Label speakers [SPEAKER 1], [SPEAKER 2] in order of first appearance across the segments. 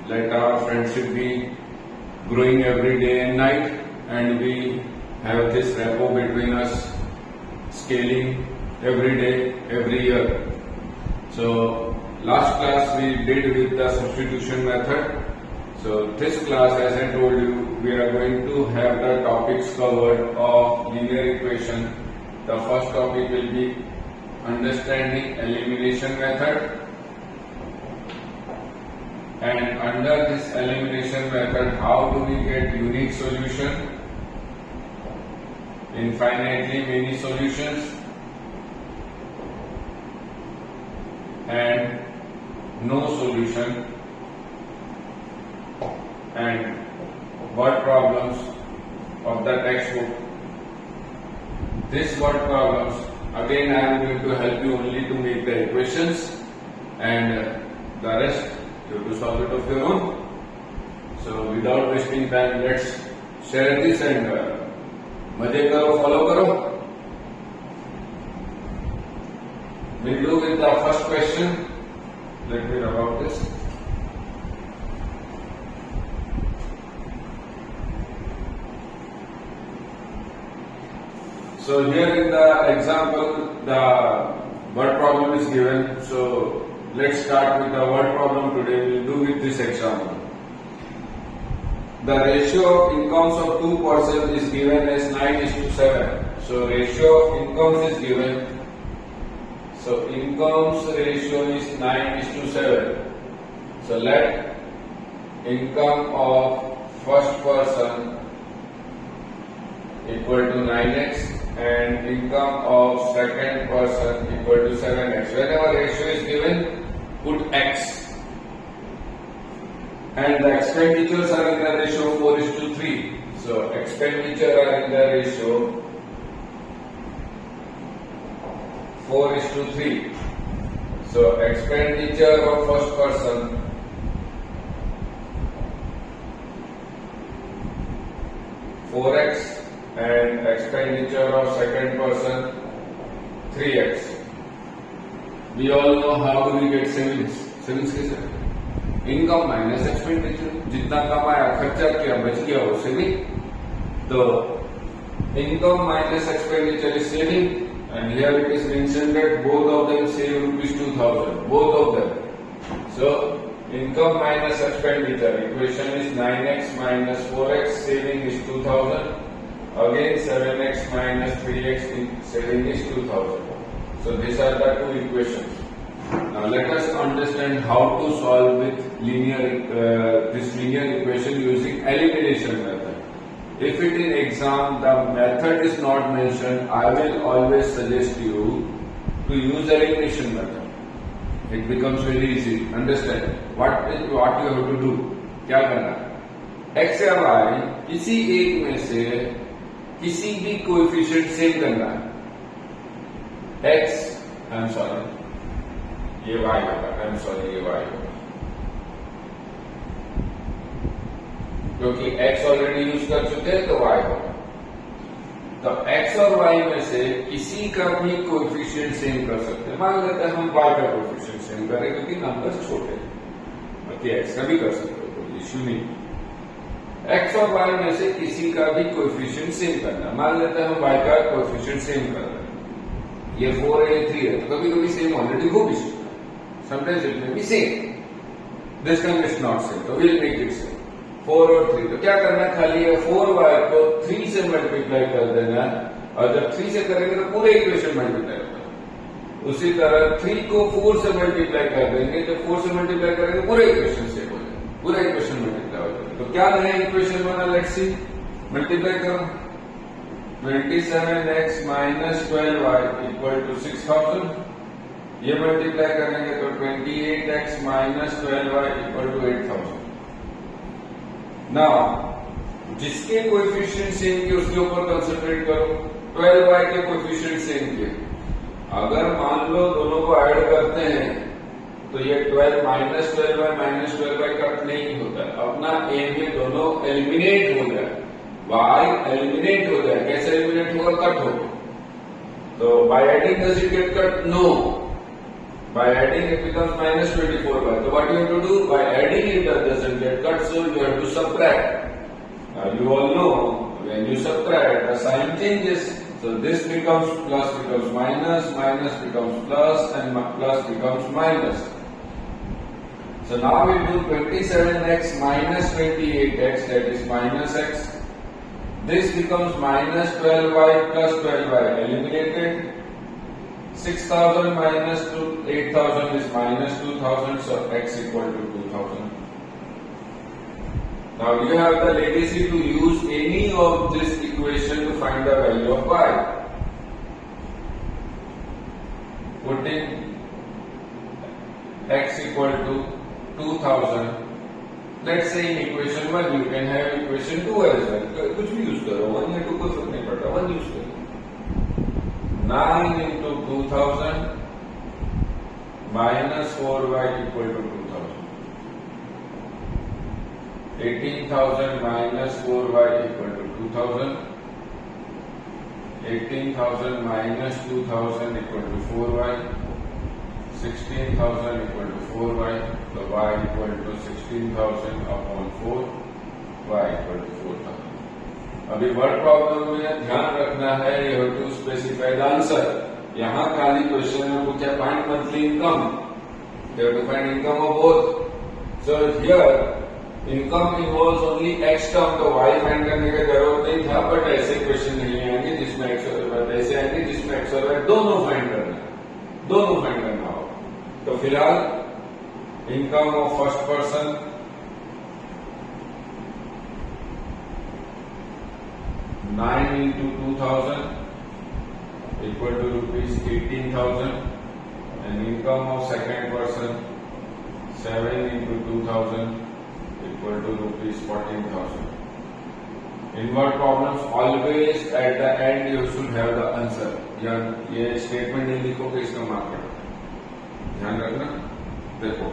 [SPEAKER 1] let our friendship be growing every day and night, and we have this rapport between us scaling every day, every year. So last class we did with the substitution method. So this class, as I told you, we are going to have the topics covered of linear equation. The first topic will be understanding elimination method, and under this elimination method, how do we get unique solution, infinitely many solutions, and no solution, and word problems of the textbook. These word problems, again I am going to help you only to make the equations, and the rest you have to solve it of your own. So without wasting time, let's share this and मजे करो, follow करो. We'll do with the first question. Let me rub out this. So here in the example, the word problem is given. So let's start with the word problem today. We'll do with this example. The ratio of incomes of two persons is given as 9:7. So ratio of incomes is given. So incomes ratio is 9:7. So let income of first person equal to 9x and income of second person equal to 7x. Whenever ratio is given, put x. And the expenditures are in the ratio 4:3. So expenditure are in the ratio 4:3. So expenditure of first person (4x) and expenditure of second person 3x. We all know how do we get savings. Savings कैसे? Income minus expenditure, जितना कमाया खर्चा किया बच गया वो saving. तो income minus expenditure is saving, and here it is mentioned that both of them save rupees 2000, both of them. So income minus expenditure, equation is 9x minus 4x, saving is 2000. Again 7x minus 3x, saving is 2000. So these are the two equations. Now let us understand how to solve with this linear equation using elimination method. If it in exam the method is not mentioned, I will always suggest you to use elimination method. It becomes very easy. Understand what you have to do. क्या करना? X या Y किसी एक में से किसी भी coefficient same करना है. X, I'm sorry, ये y होगा, I'm sorry, ये y होगा, क्योंकि x ऑलरेडी यूज कर चुके हैं तो y होगा. तो x और y में से किसी का भी कोएफिशिएंट सेम कर सकते हैं. मान लेते हैं हम y का कोएफिशिएंट सेम करें क्योंकि नंबर्स छोटे हैं, बाकी x का भी कर सकते हो, कोई इश्यू नहीं. x और y में से किसी का भी कोएफिशिएंट सेम करना. मान लेते हैं हम y का कोएफिशिएंट सेम कर रहे हैं. ये 4 है, 3 है, तो कभी कभी सेम ऑलरेडी हो भी सकता है. Sometimes it may be same. This time it's not same. So we'll make it same. 4 और 3. तो क्या करना है? खाली है 4y को 3 से मल्टीप्लाई कर देना है, और जब 3 से करेंगे तो पूरे इक्वेशन मल्टीप्लाई होगा. उसी तरह 3 को 4 से मल्टीप्लाई कर देंगे, जब 4 से मल्टीप्लाई करेंगे पूरे इक्वेशन से हो जाएगा, पूरा इक्वेशन मल्टीप्लाई हो जाएगा. तो क्या नया इक्वेशन बना? Let's see. मल्टीप्लाई करो. 27x minus 12y equal to 6000. ये मल्टीप्लाई करेंगे तो 28x minus 12y equal to 8000. Now जिसके कोएफिशिएंट सेम किए उसके ऊपर कंसंट्रेट करो. 12y के कोएफिशिएंट सेम किए. अगर मान लो दोनों को ऐड करते हैं तो ये 12 minus 12y कट नहीं होता है. अपना एम ये दोनों एलिमिनेट हो गया, y एलिमिनेट हो गया. कैसे एलिमिनेट होगा? कट होगा. तो by adding does it get cut? No. By adding it becomes minus 24y. So what you have to do? By adding it doesn't subtract. Now you all know when you subtract, the sign changes. So this becomes plus becomes minus, minus becomes plus, and plus becomes minus. So now we do 27x minus 28x, that is minus x. This becomes minus 12y plus 12y, eliminated. 6000 minus 8000 is minus 2000, so x equal to 2000. Now you have the legacy to use any of this equation to find the value of y. Putting x equal to 2000. Let's say in equation 1 you can have equation 2 as well. कुछ भी use करो, 1 या 2 को फर्क नहीं पड़ता, 1 use करो. 9 into 2000 minus 4y equal to 2000. 18,000 minus 4y equal to 2000. 18,000 minus 2000 equal to 4y. 16,000 equal to 4y. So y equal to 16,000 upon 4. Y equal to 4,000. अभी वर्ड प्रॉब्लम में ध्यान रखना है, you have to specify the answer. यहाँ खाली question में पूछा find monthly income, you have to find income of both. So here income involves only x term, तो वाई फाइंड करने की जरूरत नहीं था. बट ऐसे क्वेश्चन नहीं आएंगे जिसमें एक्स और वाई, ऐसे आएंगे जिसमें एक्स और वाई दोनों फाइंड करना हो. तो फिलहाल income of first person 9 into 2000 equal to rupees 18,000, and income of second person 7 into 2000 equal to rupees 14,000. In word problems always at the end you should have the answer. ये statement नहीं लिखोगे इसका mark कटो, ध्यान रखना. देखो,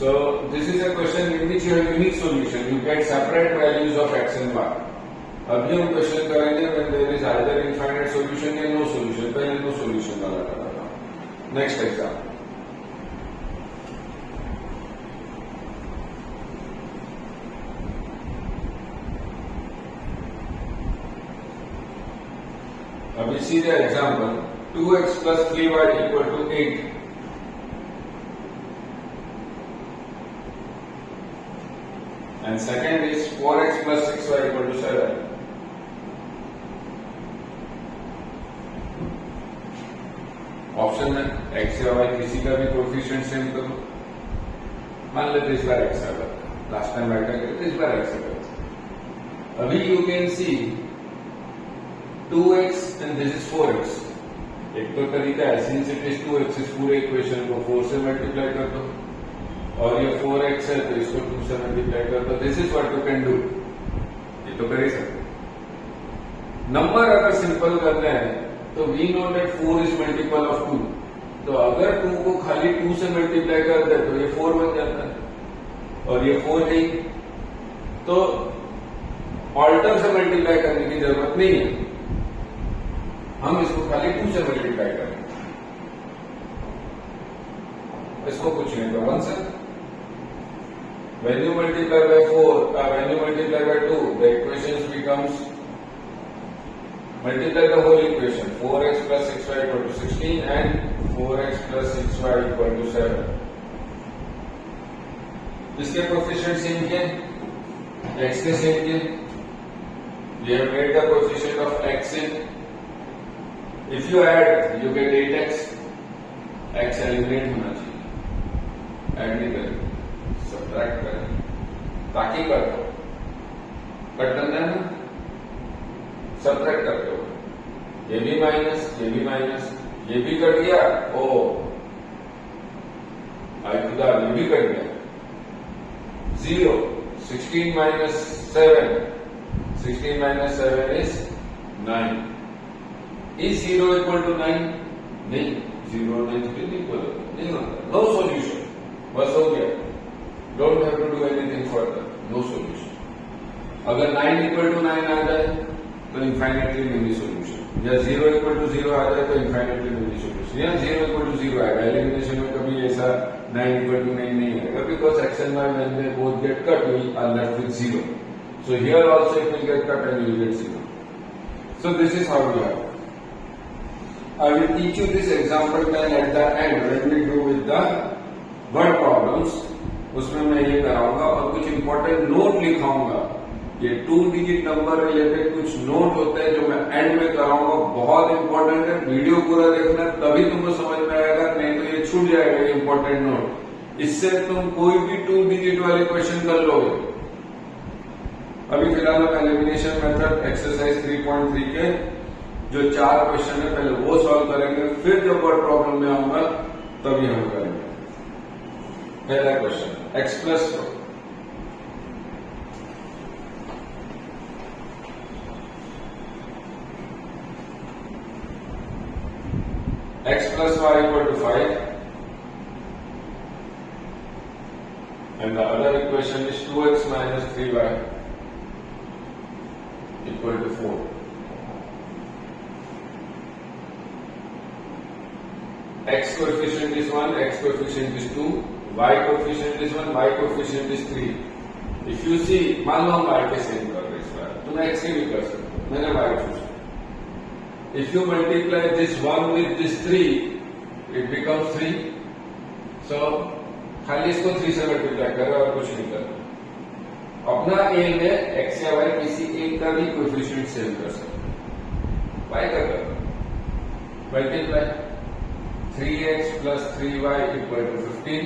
[SPEAKER 1] so this is a question in which you have unique solution. You get separate values of x and y. अभी हम क्वेश्चन करेंगे when there is either infinite solution या no solution. पहले no solution वाला करा था. Next exam. अभी सीधा example 2x plus 3y equal to 8. And second is 4x plus 6y equal to 7. Option है एक्स या वाई किसी का भी कोएफिशिएंट सेम करो. मान लेते इस बार एक्स आएगा, लास्ट टाइम वाई का करते इस बार एक्स आएगा. अभी you can see 2x and this is 4x. एक तो तरीका है सिंस इट इज 2x, इस पूरे इक्वेशन को 4 से मल्टीप्लाई कर दो, और ये 4x है तो इसको 2 से मल्टीप्लाई कर दो. This is what you can do. ये तो कर ही सकते. नंबर अगर सिंपल करना है तो we know that 4 is multiple of 2. तो अगर 2 को खाली 2 से मल्टीप्लाई कर दे तो ये 4 बन जाता है, और ये 4 है, तो ऑल्टर से मल्टीप्लाई करने की जरूरत नहीं है. हम इसको खाली 2 से मल्टीप्लाई करेंगे, इसको कुछ नहीं तो 1 से. When you multiply by 4, when you multiply by 2, the equations becomes multiply the whole equation. 4x plus 6y equal to 16 and 4x plus 6y equal to 7. इसके कोएफिशिएंट सेम किए, x के सेम किए. We have made the coefficient of x in. If you add, you get 8x. x eliminate होना चाहिए, add नहीं करें, subtract करें, ताकि कर दो. कट करना है ना, सब्ट्रैक्ट करते हो. ये भी माइनस, ये भी माइनस, ये भी कट गया. ओ आई खुदा, ये भी कट गया. 0. 16 minus 7. 16 minus 7 is 9. Is 0 equal to 9? नहीं, 0 9 to equal नहीं होता. No solution. बस हो गया. Don't have to do anything further. No solution. अगर 9 equal to 9 आ जाए तो इनफाइनाइटली मेनी सोल्यूशन. या 0 इक्वल टू 0 आ जाए तो इनफाइनाइटली मेनी सॉल्यूशन, या 0 इक्वल टू 0 आएगा। एलिमिनेशन में कभी ऐसा 9 इक्वल टू 9 नहीं आएगा, because x and y when they both get cut we are left with 0. So here also it will get cut and you will get 0. So this is how we have. I will teach you this example 10 at the end when we do with the word problems. उसमें मैं ये कराऊंगा और कुछ important note लिखाऊंगा। ये 2 digit number related कुछ note होते हैं जो मैं एंड में कराऊंगा, बहुत इंपॉर्टेंट है। वीडियो पूरा देखना तभी तुमको समझ में आएगा, नहीं तो ये छूट जाएगा ये इंपॉर्टेंट नोट। इससे तुम कोई भी 2 डिजिट वाले क्वेश्चन कर लोगे। अभी फिलहाल हम एलिमिनेशन मेथड एक्सरसाइज 3.3 के जो 4 क्वेश्चन है पहले वो सॉल्व करेंगे, फिर जब वर्ड प्रॉब्लम में आऊंगा तभी हम करेंगे। पहला question x plus y equal to 5 and the other equation is 2x minus 3y equal to 4. X coefficient is 1, x coefficient is 2, y coefficient is 1, y coefficient is 3. If you see, मान लो हम y के same कर रहे हैं इस बार, तुम x के भी कर सकते हो, मैंने y चूज किया। If you multiply this 1 with this 3, it becomes 3. So खाली इसको 3 से मल्टीप्लाई करो और कुछ नहीं करो। अपना एम है x या y किसी एक का भी कोएफिशिएंट सेम कर सकते हो। y का करो multiply 3x plus 3y equal to 15,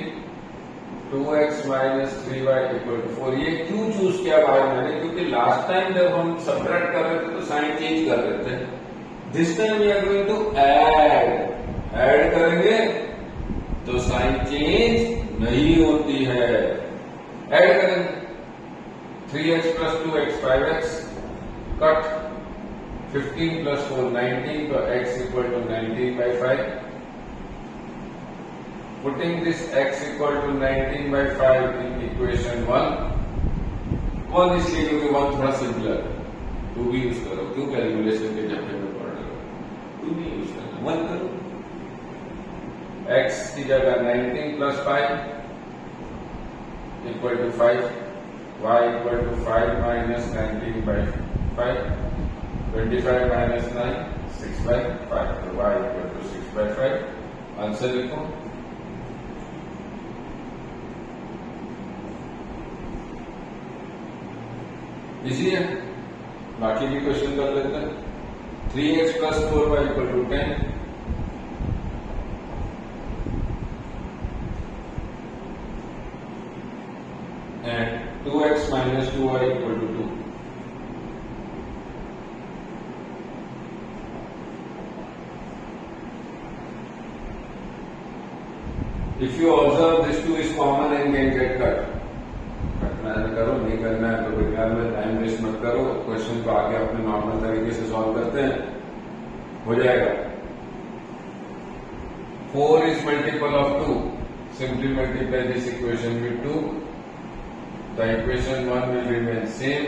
[SPEAKER 1] 2x minus 3y equal to 4. ये क्यों चूज किया भाई मैंने? क्योंकि लास्ट टाइम जब हम सबट्रैक्ट कर रहे थे तो साइन चेंज कर रहे थे। This time we are going to add करेंगे तो साइन चेंज नहीं होती है। ऐड करेंगे 3x plus 2x 5x, cut 15 plus 4 19, तो x equal to 19 by 5. Putting this x equal to 19 by 5 in equation 1 इसलिए क्योंकि 1 थोड़ा सिंपलर है, 2 भी यूज करो, क्यों कैलकुलेशन के चक्कर में पड़ रहे हो, 2 भी यूज करो, 1 करो। x की जगह 19 plus 5 equal to 5, y equal to 5 minus 19 by 5, 25 minus 9 6 by 5, तो y equal to 6 by 5। Answer लिखो। इजी है, बाकी भी क्वेश्चन कर लेते हैं। 3x plus 4y equal to 10, and 2x minus 2y equal to 2. If you observe this 2 is common and can get cut. करो, नहीं करना है तो बेकार में टाइम वेस्ट मत करो, क्वेश्चन को आगे अपने नॉर्मल तरीके से सॉल्व करते हैं, हो जाएगा। 4 is multiple of 2, simply multiply this equation with 2, the equation 1 will remain same,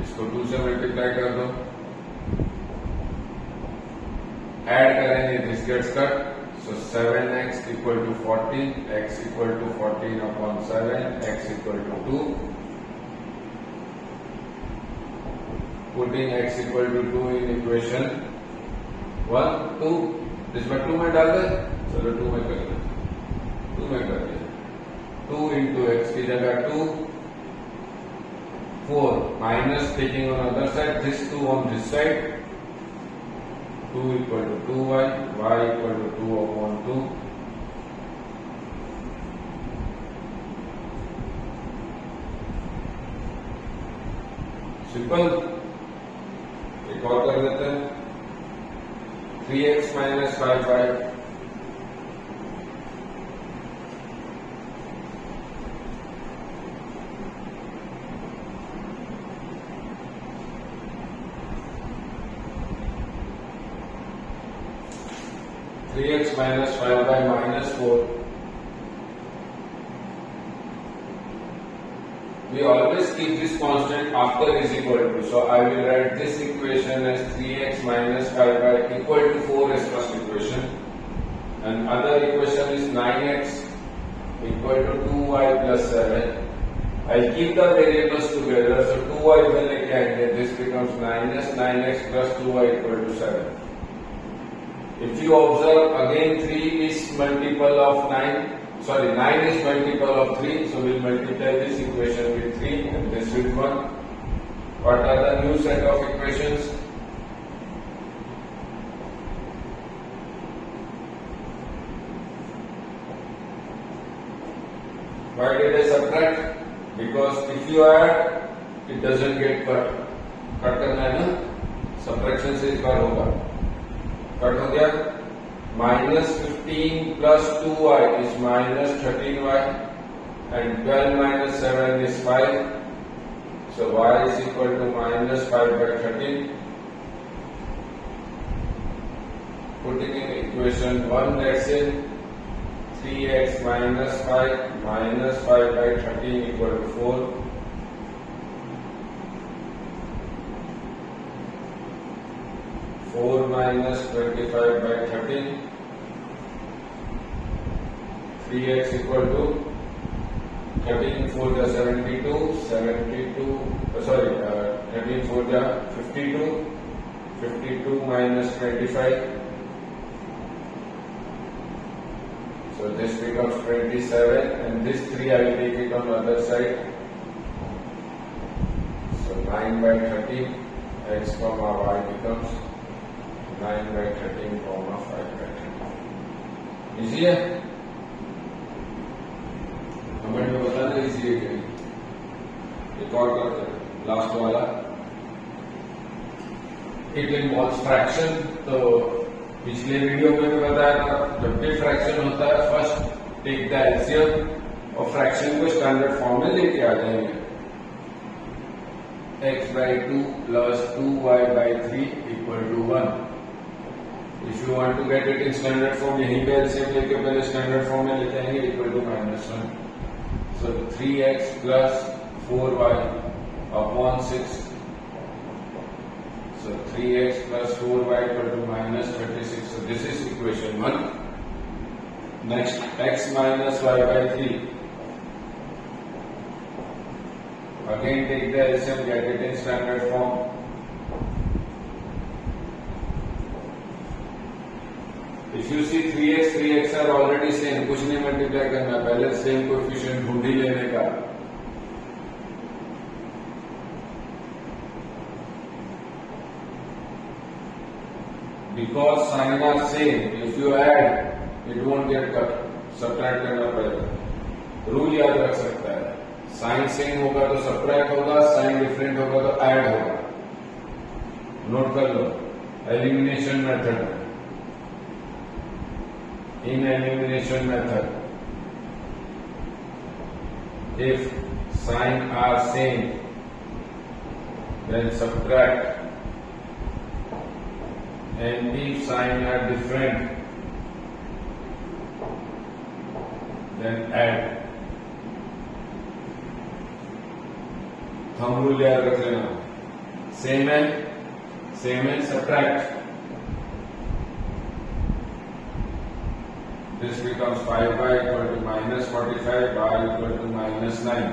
[SPEAKER 1] इसको 2 से मल्टीप्लाई कर दो, ऐड करेंगे this gets cut, so 7x equal to 14, x equal to 14 upon 7, x equal to 2. Putting x equal to 2 in equation 1, 2, इसमें 2 में डाल दे, चलो 2 में कर दे, 2 में कर दे, 2 into x की जगह 2, 4 minus taking on other side, this 2 on this side, 2 equal to 2y, y equal to 2 upon 2. Simple. एक और कर देते हैं, 3x minus 5y, x minus 5y minus 4 we always keep this constant after is equal to. So I will write this equation as 3x minus 5y equal to 4 as first equation. And other equation is 9x equal to 2y plus 7. I'll keep the variables together. So 2y will लेके आएंगे. This becomes minus 9x plus 2y equal to 7. If you observe, again 3 is multiple of 9. Sorry, 9 is multiple of 3. So we'll multiply this equation with 3 and this with 1. What are the new set of equations? Why did I subtract? Because if you add, it doesn't get cut. Cut करना है ना? Subtraction से इस बार होगा. Cut हो गया. Minus 15 plus 2y is minus 13y and 12 minus 7 is 5. So y is equal to minus 5 by 13. Putting in equation 1, that's it. 3x minus 5 minus 5 by 13 equal to 4. Minus 25 by 13. 3x equal to 13 4 the 72, 13 4 the 52, 52 minus 25. So this becomes 27 and this 3 I will take it on the other side. So 9 by 13 x comma y becomes 9 by 13 comma 5 by 13. Easy है? Comment में बताना easy है कि नहीं. एक और करते हैं, लास्ट वाला. It involves fraction. तो पिछले वीडियो में भी बताया था, जब भी फ्रैक्शन होता है फर्स्ट टेक द एलसीएम और फ्रैक्शन को स्टैंडर्ड फॉर्म में लेके आ जाएंगे. x by 2 plus 2y by 3 equal to 1. If you want to get it in standard form, यहीं पे एलसीएम लेके पहले स्टैंडर्ड फॉर्म में लेके आएंगे equal to -1. So 3x plus 4y upon 6. So 3x plus 4y equal to minus 36. So this is equation 1. Next, x minus y by 3. Again take the LCM, get it in standard form. If you see 3x are already same, कुछ नहीं multiply करना, पहले same coefficient ढूंढ ही लेने का. Because sign are same, if you add, it won't get cut. Subtract करना पड़ेगा. Rule याद रख सकता है. साइन सेम होगा तो सब्ट्रैक्ट होगा, साइन डिफरेंट होगा तो ऐड होगा. नोट कर लो एलिमिनेशन मेथड में. In elimination method, if sign are same, then subtract, and if sign are different, then add. Thumb rule याद रख लेना. सेम है subtract. This becomes 5y equal to minus 45, y equal to minus 9.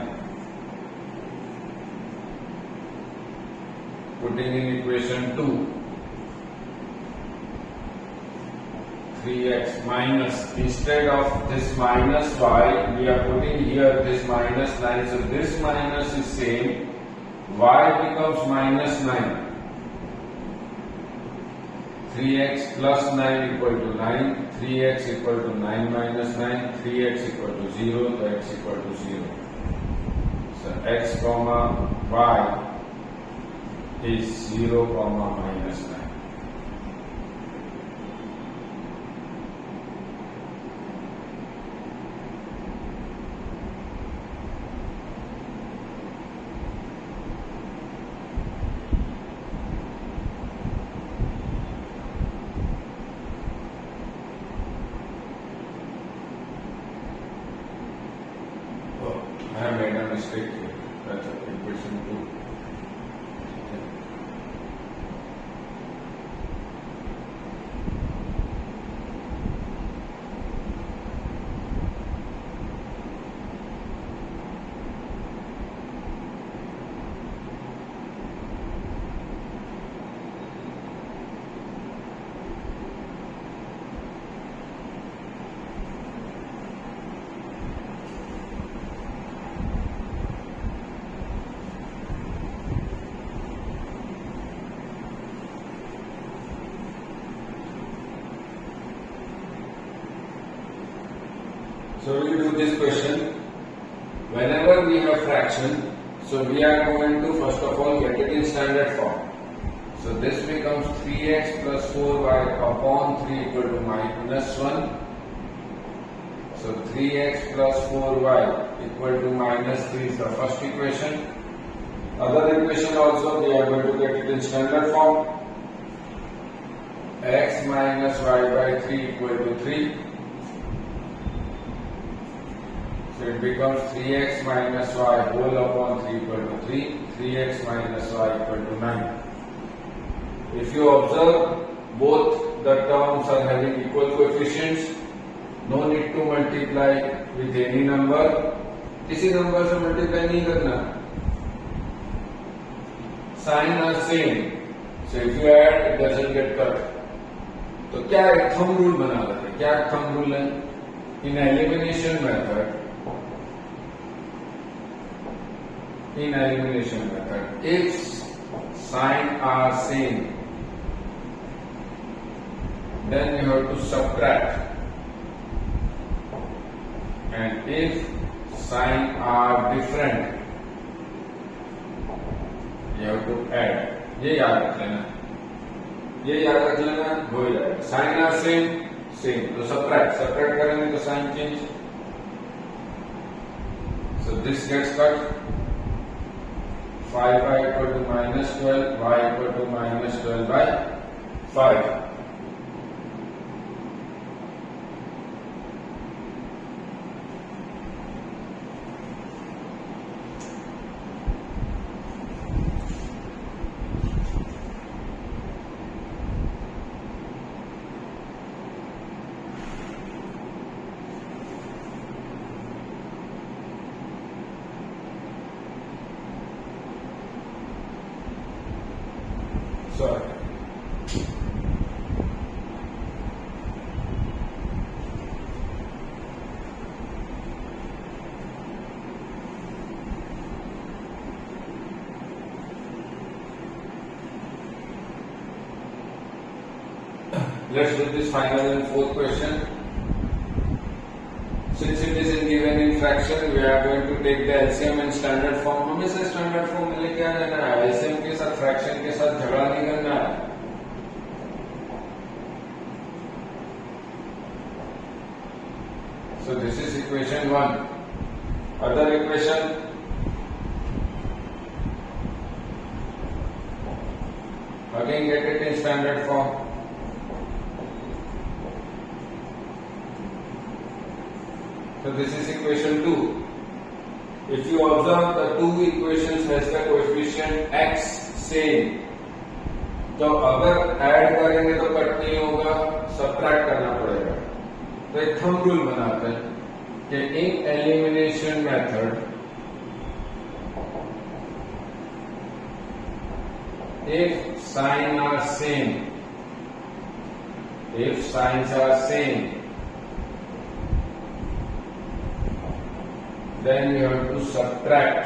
[SPEAKER 1] Putting in equation 2, 3x minus, instead of this minus y, we are putting here this minus 9. So this minus is same, y becomes minus 9. 3x plus 9 equal to 9, 3x equal to 9 minus 9, 3x equal to 0, so x equal to 0. So x comma y is 0 comma minus 9. I have made a mistake here. Fraction 2। So we do this question. Whenever we have fraction, so we are going to first of all get it in standard form. So this becomes 3x plus 4y upon 3 equal to minus 1. So 3x plus 4y equal to minus 3 is the first equation. Other equation also we are going to get it in standard form. X minus y by 3 equal to 3. So it becomes 3x minus y whole upon 3 equal to 3. 3x minus y equal to 9. If you observe, both the terms are having equal coefficients. No need to multiply with any number. किसी number से multiply नहीं करना. Sign are same. So if you add, it doesn't get cut. तो क्या एक thumb rule बना लेते हैं? क्या thumb rule है? In elimination method, if sign are same, then you have to subtract, and if sign are different, you have to add. ये याद रख लेना, हो जाएगा. साइन आर सेम तो सब्ट्रैक्ट करेंगे तो sign change. So this gets cut. 5y equal to minus 12, y equal to minus 12 by 5. Sorry. Let's do this final and fourth question. Since it is given in fraction, we are going to take the LCM in standard form. हमेशा standard form में लेके आना है. LCM के साथ fraction के साथ झगड़ा नहीं करना है. So this is equation 1. Other equation. Again get it in standard form. So this is equation 2. If you observe, the two equations has the coefficient x same. तो अगर ऐड करेंगे तो कट नहीं होगा, सब्ट्रैक्ट करना पड़ेगा. तो एक थंब रूल बनाते हैं कि in elimination method if signs are same, then you have to subtract,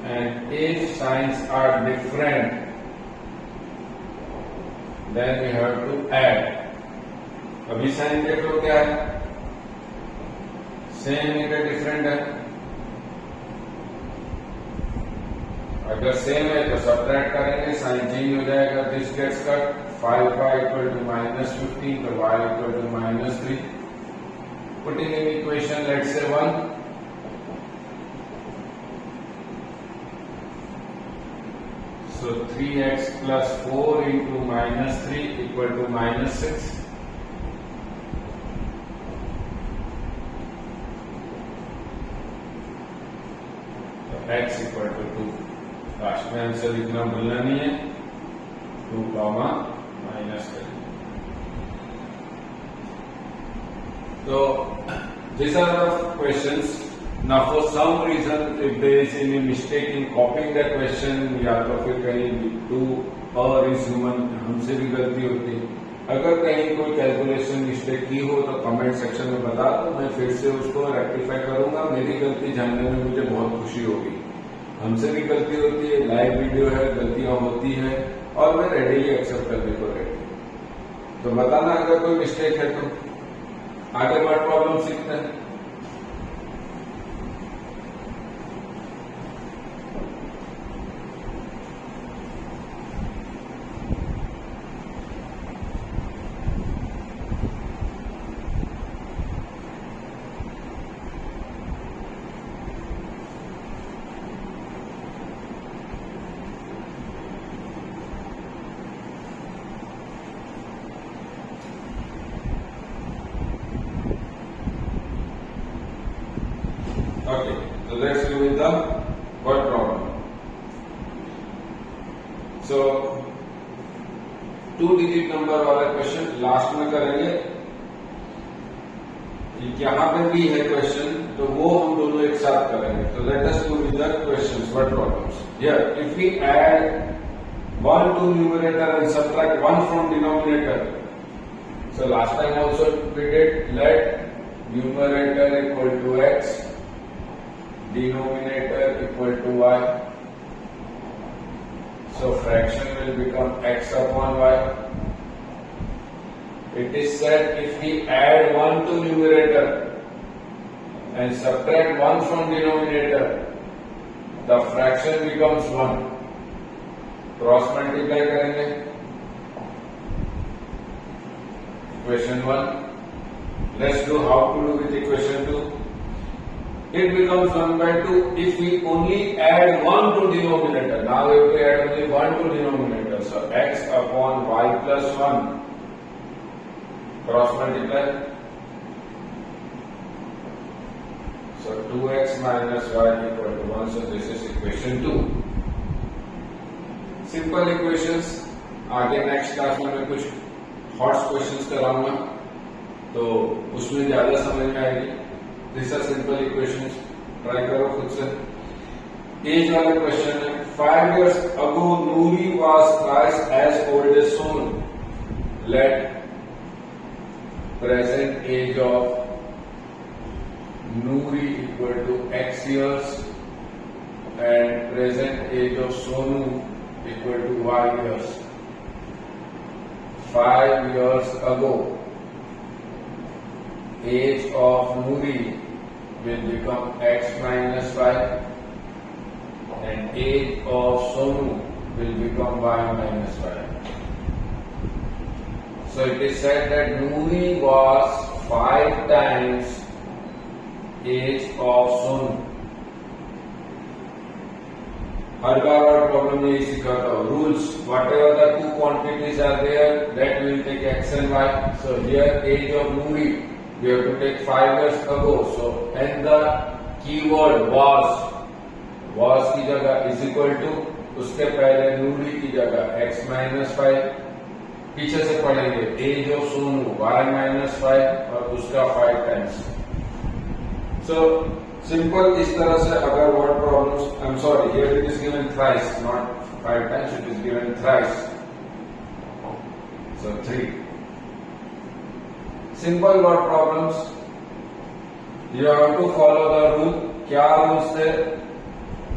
[SPEAKER 1] and if signs are different, then you have to add. अभी साइन देख लो क्या है, सेम है क्या डिफरेंट है. अगर सेम है तो सब्ट्रैक्ट करेंगे, साइन चेंज हो जाएगा. This gets cut. 5y equal to -15 तो y equal to -3. Putting in equation, let's say 1. So 3x plus 4 into -3 equal to -6. तो x इक्वल टू 2। लास्ट में आंसर लिखना भूलना नहीं है, 2 minus 3। So these are the questions. Now for some reason if there is any mistake in copying the question या तो फिर कहीं to or is human, हमसे भी गलती होती है। अगर कहीं कोई कैलकुलेशन मिस्टेक की हो तो कमेंट सेक्शन में बता दो, मैं फिर से उसको रेक्टिफाई करूंगा। मेरी गलती जानने में मुझे बहुत खुशी होगी। हमसे भी गलती होती है, लाइव वीडियो है, गलतियां होती है और मैं रेडीली एक्सेप्ट करने को रेडी हूं। तो बताना अगर कोई मिस्टेक है तो। आगे वर्ड प्रॉब्लम सीखते हैं। Okay, so let's do with the word problem. So 2 digit number वाला क्वेश्चन लास्ट में करेंगे। यहां पे भी है क्वेश्चन, तो वो हम दोनों एक साथ करेंगे। तो let us do with the questions, word problems. Here if we add 1 to numerator and subtract 1 from denominator. So last time also we did, let numerator equal to x, denominator equal to y. So fraction will become x upon y. It is said if we add 1 to numerator and subtract 1 from denominator, the fraction becomes 1. Cross multiply करेंगे। Equation 1. Let's do how to do with equation 2. It becomes 1 by 2 if we only add 1 to denominator. Now we have to add only 1 to denominator. So x upon y plus 1. Cross multiply. So 2x minus y equal to 1. So this is equation 2. Simple equations. आगे next class में मैं कुछ hots questions कराऊंगा, तो उसमें ज्यादा समझ में आएगी। This are simple equations, try करो खुद से। एज वाला क्वेश्चन है। 5 years ago Noori was twice as old as Sonu. Let present age of Noori equal to x years and present age of Sonu equal to y years. 5 years ago, age of Noori will become x minus 5 and age of Sonu will become y minus 5. So it is said that Noori was 5 times age of Sonu. हर बार और problem में यही सिखाता हूँ। Rules, whatever the two quantities are there, that will take x and y. So here age of Noori we have to take 5 years ago. So and the keyword was की जगह is equal to, उसके पहले Noori की जगह x minus 5, पीछे से पढ़ेंगे age of Sonu y minus 5 और उसका 5 टाइम्स। सो सिंपल इस तरह से अगर word problems, I am sorry, here it is given thrice, not 5 times, it is given thrice, so 3 simple word problems. You have to follow the rule. क्या rules थे?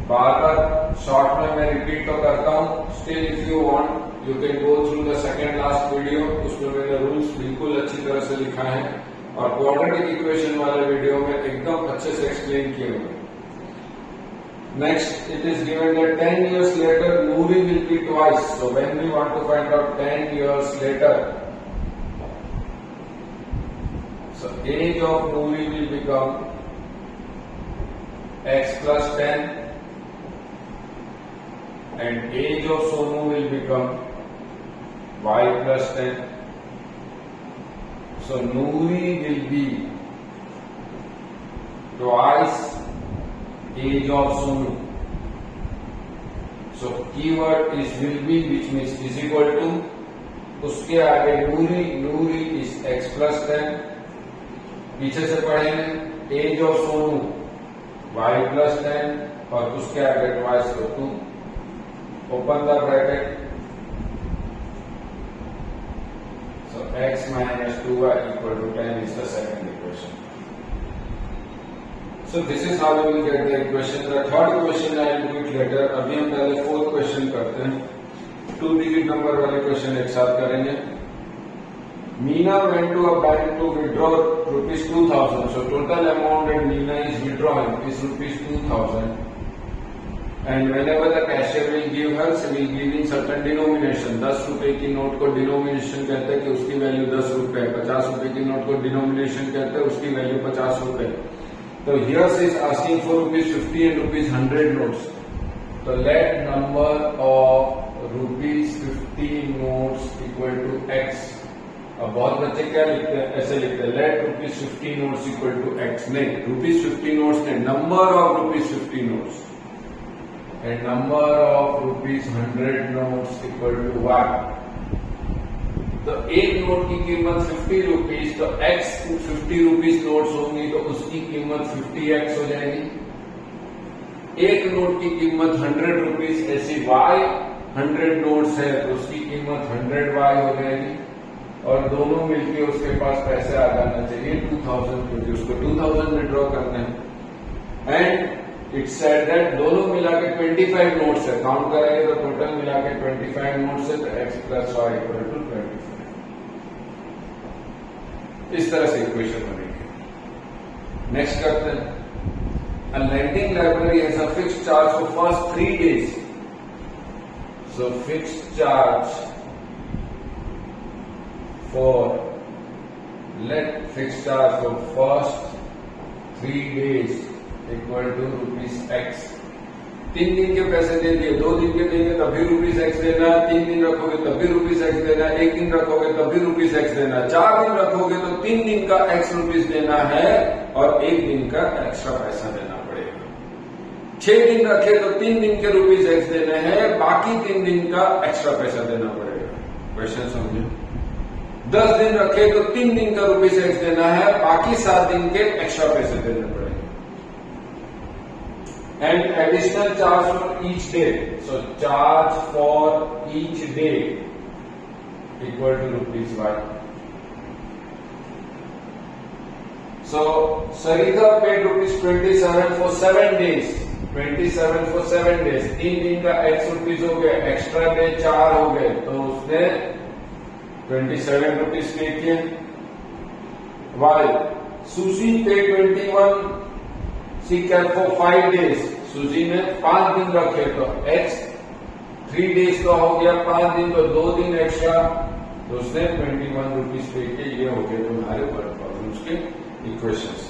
[SPEAKER 1] बार बार short में मैं repeat तो करता हूं। Still if you want you can go through the second last video, उसमें मैंने रूल्स बिल्कुल अच्छी तरह से लिखा है और क्वाड्रेटिक इक्वेशन वाले वीडियो में एकदम अच्छे से एक्सप्लेन किए हुए। Next, it is given that 10 years later Noori will be twice. So when we want to find out 10 years later, so age of Noori will become x plus 10 and age of Sonu will become y plus 10. So Noori will be twice age of Sonu. So keyword is will be which means is equal to, उसके आगे Noori, Noori is x plus 10. पीछे से पढ़ेंगे age of Sonu y plus 10 और उसके आगे twice तो 2. Open the bracket. So x minus 2y equal to 10 is the second equation. So this is how we will get the equation. The third question I will do it later. अभी हम पहले fourth question करते हैं. 2 digit number वाले question एक साथ करेंगे. Meena went to a bank to withdraw rupees 2000. So total amount that Meena is withdrawing is rupees 2000. And whenever the cashier will give her, she will give in certain denomination. 10 रुपए की note को denomination कहते हैं कि उसकी value 10 रुपए. 50 रुपए की नोट को डिनोमिनेशन कहते हैं उसकी वैल्यू 50 रुपए. तो here she is asking for rupees 50 and rupees 100 notes. So let number of rupees 50 notes equal to x. अब बहुत बच्चे क्या लिखते हैं, ऐसे लिखते हैं let rupees 50 notes equal to x. नहीं, rupees 50 notes नहीं, number of rupees 50 notes. And number of rupees 100 notes equal to y. तो एक नोट की कीमत 50 रुपीज, तो x 50 रुपीज नोट्स होंगी तो उसकी कीमत 50x हो जाएगी. एक नोट की कीमत 100 रुपीज, ऐसी y 100 नोट्स है तो उसकी कीमत 100y हो जाएगी. और दोनों मिलके उसके पास पैसे आ जाना चाहिए 2000, क्योंकि उसको 2000 विड्रॉ करना है. एंड इट सेड दैट दोनों मिला के 25 नोट्स है. काउंट करेंगे तो टोटल मिला के 25 नोट्स है, तो x plus y equal to 25. इस तरह से इक्वेशन बनेगी. नेक्स्ट करते हैं. A lending library has a fixed charge for first 3 days. So fixed charge for first 3 days equal to rupees x. 3 दिन के पैसे दे दिए, 2 दिन के देंगे तब भी रुपीज एक्स देना, 3 दिन रखोगे तब भी रुपीज एक्स देना, 1 दिन रखोगे तब भी रुपीज एक्स देना, 4 दिन रखोगे तो 3 दिन का एक्स रुपीज देना है और 1 दिन का एक्स्ट्रा पैसा देना पड़ेगा. 6 दिन रखे तो 3 दिन के रुपीज एक्स देने हैं, बाकी 3 दिन का एक्स्ट्रा पैसा देना पड़ेगा. क्वेश्चन समझे. 10 दिन रखे तो 3 दिन का रुपीज एक्स देना है, बाकी 7 दिन के एक्स्ट्रा पैसे देने पड़ेंगे. And additional charge for each day. So charge for each day equal to rupees y. So Sarita paid rupees 27 for 7 days. 27 for 7 days. 3 दिन का x रुपीज हो गया, एक्स्ट्रा डे 4 हो गए, तो उसने 27 रुपीज पे किए. y. Susie paid 21. She kept for 5 days. सूजी ने 5 दिन रखे तो x 3 डेज का हो गया, 5 दिन तो 2 दिन एक्स्ट्रा, तो उसने 21 रुपीज पे के. ये हो गए तुम्हारे वर्ड प्रॉब्लम्स के इक्वेशंस.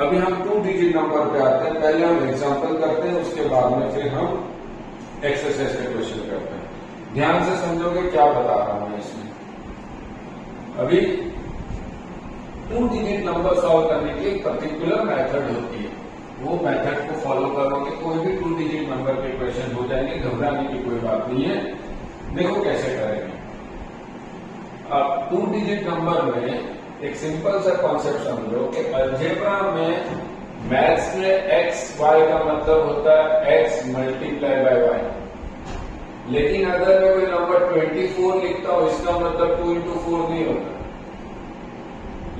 [SPEAKER 1] अभी हम 2 डिजिट नंबर पे आते हैं. पहले हम एग्जांपल करते हैं, उसके बाद में फिर हम एक्सरसाइज के क्वेश्चन करते हैं. ध्यान से समझोगे क्या बता रहा हूं इसमें. अभी 2 डिजिट नंबर सॉल्व करने की एक पर्टिकुलर मेथड होती है, वो मेथड को फॉलो करोगे कोई भी 2 डिजिट नंबर के क्वेश्चन हो जाएंगे. घबराने की कोई बात नहीं है. देखो कैसे करेंगे. अब 2 डिजिट नंबर में एक सिंपल सा कॉन्सेप्ट समझो कि अलजेब्रा में मैथ्स में एक्स वाई का मतलब होता है एक्स मल्टीप्लाई बाय वाई. लेकिन अगर मैं कोई नंबर 24 लिखता हूं, इसका मतलब 2 into 4 नहीं होता.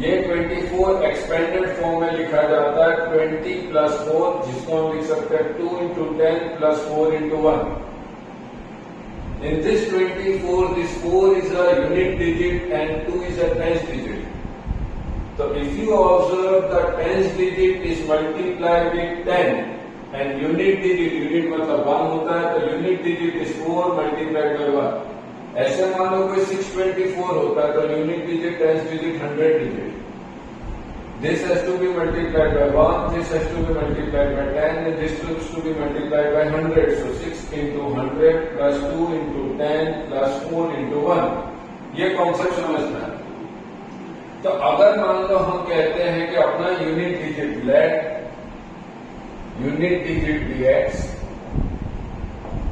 [SPEAKER 1] ये 24 एक्सपेंडेड फॉर्म में लिखा जाता है 20 plus 4, जिसको हम लिख सकते हैं 2 into 10 plus 4 into 1. In this 24, this 4 is a unit digit and 2 is a tens digit. So if you observe the tens digit is multiplied with 10 and unit digit मतलब 1 होता है, तो unit digit is 4 multiplied by 1. ऐसे मान लो कोई 624 होता है, तो unit digit tens digit 100 digit. This has to be multiplied by 1, this has to be multiplied by 10 and this has to be multiplied by 100. So 6 into 100 plus 2 into 10 plus 4 into 1. ये concept समझना है. तो अगर मान लो हम कहते हैं कि अपना unit digit let unit digit dx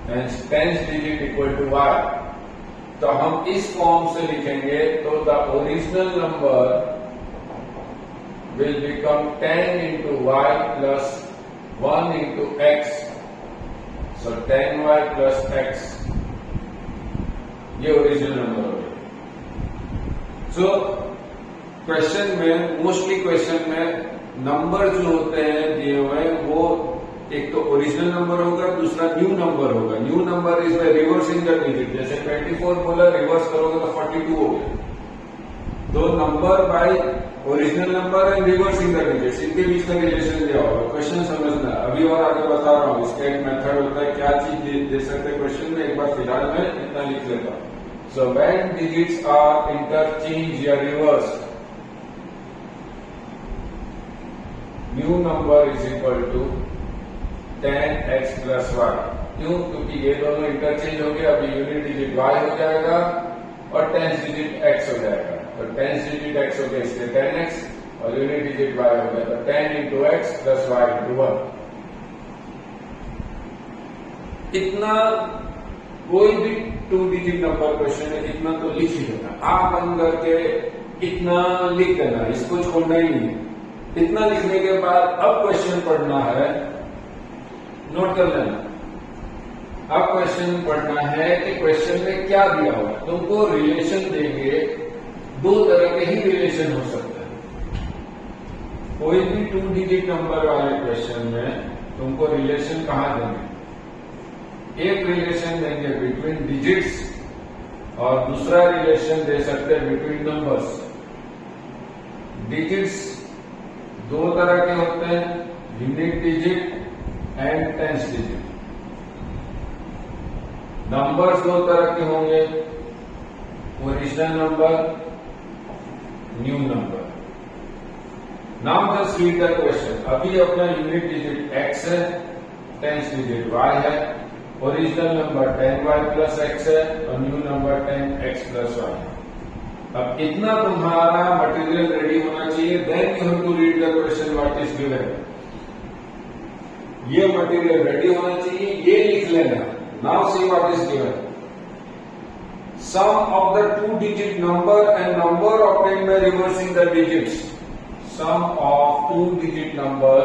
[SPEAKER 1] and tens digit equal to y. तो हम इस फॉर्म से लिखेंगे तो the original number will become 10 into y plus 1 into x. So 10y plus x. ये ओरिजिनल नंबर हो गया. सो क्वेश्चन में मोस्टली क्वेश्चन में नंबर जो होते हैं दिए हुए वो एक तो ओरिजिनल नंबर होगा, दूसरा न्यू नंबर होगा. New number is by reversing the digit. जैसे 24 बोला, रिवर्स करोगे तो 42 हो गया. तो number by original number and reversing the digits, इनके बीच का रिलेशन दिया होगा. क्वेश्चन समझना. अभी और आगे बता रहा हूँ. इसका एक मेथड होता है. क्या चीज दे सकते हैं क्वेश्चन में, एक बार फिलहाल में इतना लिख लेता हूँ. So when digits are interchange या reverse, new number is equal to 10x plus y. क्यों? क्योंकि ये दोनों इंटरचेंज हो गए. अभी यूनिट डिजिट y हो जाएगा और टेंस डिजिट x हो जाएगा. तो टेंस डिजिट x हो गया, इसलिए 10x, और यूनिट डिजिट y हो गया तो 10 into x plus y into 1. इतना कोई भी 2 डिजिट नंबर क्वेश्चन है, इतना तो लिख ही देना. आप बंद करके इतना लिख देना, इसको छोड़ना ही नहीं है. इतना लिखने के बाद अब क्वेश्चन पढ़ना है. नोट कर लेना. अब क्वेश्चन पढ़ना है कि क्वेश्चन में क्या दिया हुआ है. तुमको रिलेशन देंगे, दो तरह के ही रिलेशन हो सकते हैं. कोई भी 2 डिजिट नंबर वाले क्वेश्चन में तुमको रिलेशन कहां देंगे? एक रिलेशन देंगे बिटवीन डिजिट्स और दूसरा रिलेशन दे सकते हैं बिटवीन नंबर्स. डिजिट्स दो तरह के होते हैं, unit digit and tens digit. Numbers दो तरह के होंगे, original number, new number. Now just read the question. अभी अपना यूनिट डिजिट x है, टेंस डिजिट y है, original number 10y plus x है और new number 10x plus y है. अब इतना तुम्हारा मटेरियल रेडी होना चाहिए. Then you have to read the question what is given. ये मटेरियल रेडी होना चाहिए, ये लिख लेना. Now see what is given. Sum of the 2 digit number and number obtained by reversing the digits. Sum of 2 digit number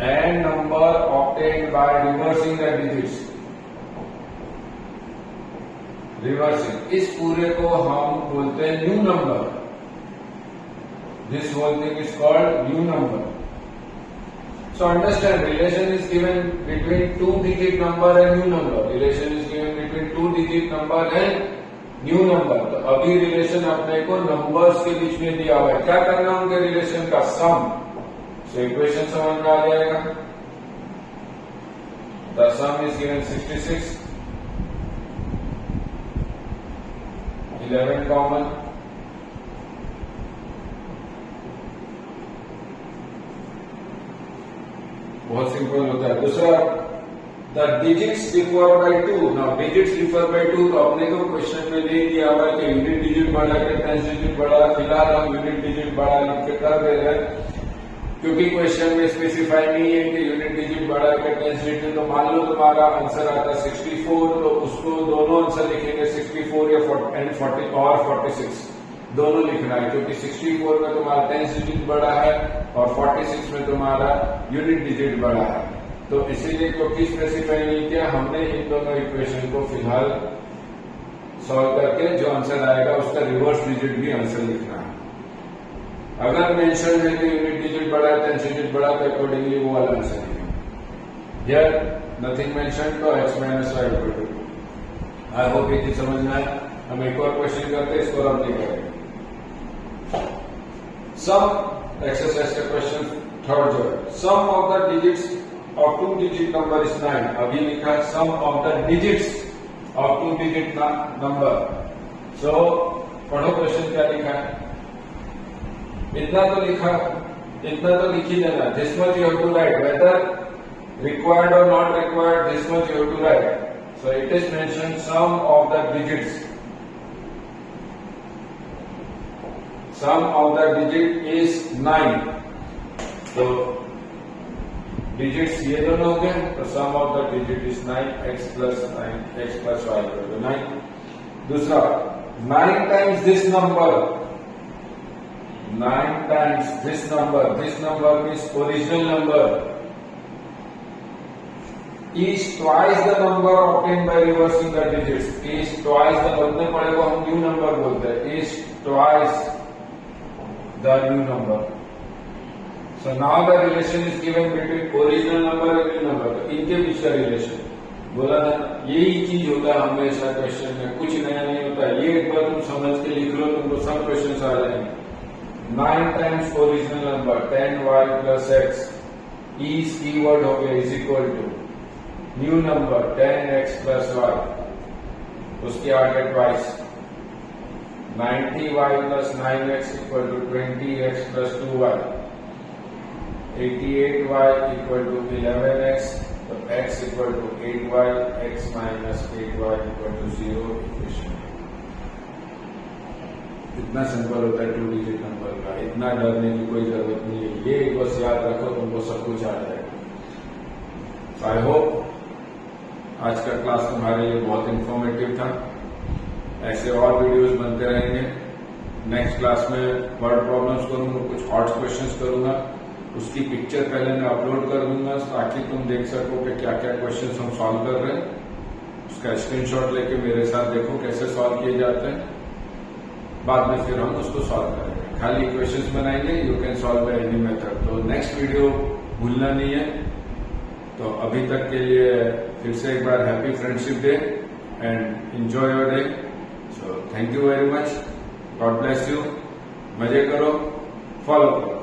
[SPEAKER 1] and number obtained by reversing the digits. Reversing, इस पूरे को हम बोलते हैं new number. This whole thing is called new number. So understand, relation is given between 2 digit number and new number. Relation is given between 2 digit number and new number. तो अभी relation अपने को नंबर्स के बीच में दिया हुआ है. क्या करना है उनके रिलेशन का? सम. सो इक्वेशन समझ में आ जाएगा. The sum is given 66, 11 common, बहुत सिंपल होता है. दूसरा, the digits differ by 2. Now digits differ by 2 तो अपने को क्वेश्चन में नहीं दिया हुआ है कि यूनिट डिजिट बढ़ा के टेंस डिजिट बढ़ा. फिलहाल हम यूनिट डिजिट बढ़ा लिख के कर दे रहे हैं क्योंकि क्वेश्चन में स्पेसिफाई नहीं है कि यूनिट डिजिट बढ़ा के टेंस डिजिट. तो मान लो तुम्हारा आंसर आता है 64, तो उसको दोनों आंसर लिखेंगे 64 या 40 और 46 दोनों लिखना है, क्योंकि 64 में तुम्हारा टेंस डिजिट बढ़ा है और 46 में तुम्हारा यूनिट डिजिट बढ़ा है. तो इसीलिए क्योंकि स्पेसिफाई नहीं किया, हमने इन दोनों इक्वेशन को फिलहाल सॉल्व करके जो आंसर आएगा उसका रिवर्स डिजिट भी आंसर लिखना है. अगर मेंशन है कि यूनिट डिजिट बढ़ा है, टेंस डिजिट बढ़ा, तो अकॉर्डिंगली वो वाला आंसर लिखेंगे. हियर नथिंग मेंशन, तो x minus y equal to 2. I hope ये समझ में आया. हम एक और क्वेश्चन करते हैं, इसको रब नहीं करेंगे. सम एक्सरसाइज का क्वेश्चन थर्ड जो है, sum of the digits of 2 digit number is 9. अभी लिखा sum of the digits of 2 digit number. So पढ़ो क्वेश्चन क्या लिखा है. इतना तो लिखा, इतना तो लिख ही देना. This much you have to write, whether required और not required, this much you have to write. So it is mention sum of the digits. Sum of the digit is 9. तो डिजिट्स ये दोनों हो गए, तो sum of the digit is 9x plus 9x plus y equal to 9। दूसरा 9 times this number, 9 times this number means original number is twice the number obtained by reversing the digits, is twice the बदलने पड़ेगा, हम new number बोलते हैं, is twice the new number. So now the relation is given between original number and new number, तो इनके बीच का relation बोला था, यही चीज होता है हमेशा क्वेश्चन में, कुछ नया नहीं होता, ये एक बार तुम समझ के लिख लो, तुमको सब क्वेश्चन आ जाएंगे। 9 times original number 10y plus x is keyword हो गया is equal to new number 10x plus y, उसके आगे twice 90y plus 9x equal to 20x plus 2y, 88y equal to 11x, तो x equal to 8y, x minus 8y equal to 0 equation. इतना simple होता है 2 digit number का, इतना डरने की कोई जरूरत नहीं है, ये बस याद रखो, तुमको सब कुछ आ जाएगा। आई होप आज का क्लास तुम्हारे लिए बहुत इंफॉर्मेटिव था, ऐसे और वीडियोस बनते रहेंगे। नेक्स्ट क्लास में वर्ड प्रॉब्लम्स करूंगा, कुछ हॉट क्वेश्चंस करूंगा, उसकी पिक्चर पहले मैं अपलोड कर दूंगा ताकि तुम देख सको कि क्या क्या क्वेश्चंस हम सॉल्व कर रहे हैं। उसका स्क्रीनशॉट लेके मेरे साथ देखो कैसे सॉल्व किए जाते हैं, बाद में फिर हम उसको सॉल्व करेंगे। खाली इक्वेशंस बनाएंगे, you can solve by any method. तो नेक्स्ट वीडियो भूलना नहीं है। तो अभी तक के लिए फिर से एक बार happy friendship day and enjoy your day. So thank you very much, God bless you, मजे करो, फॉलो करो।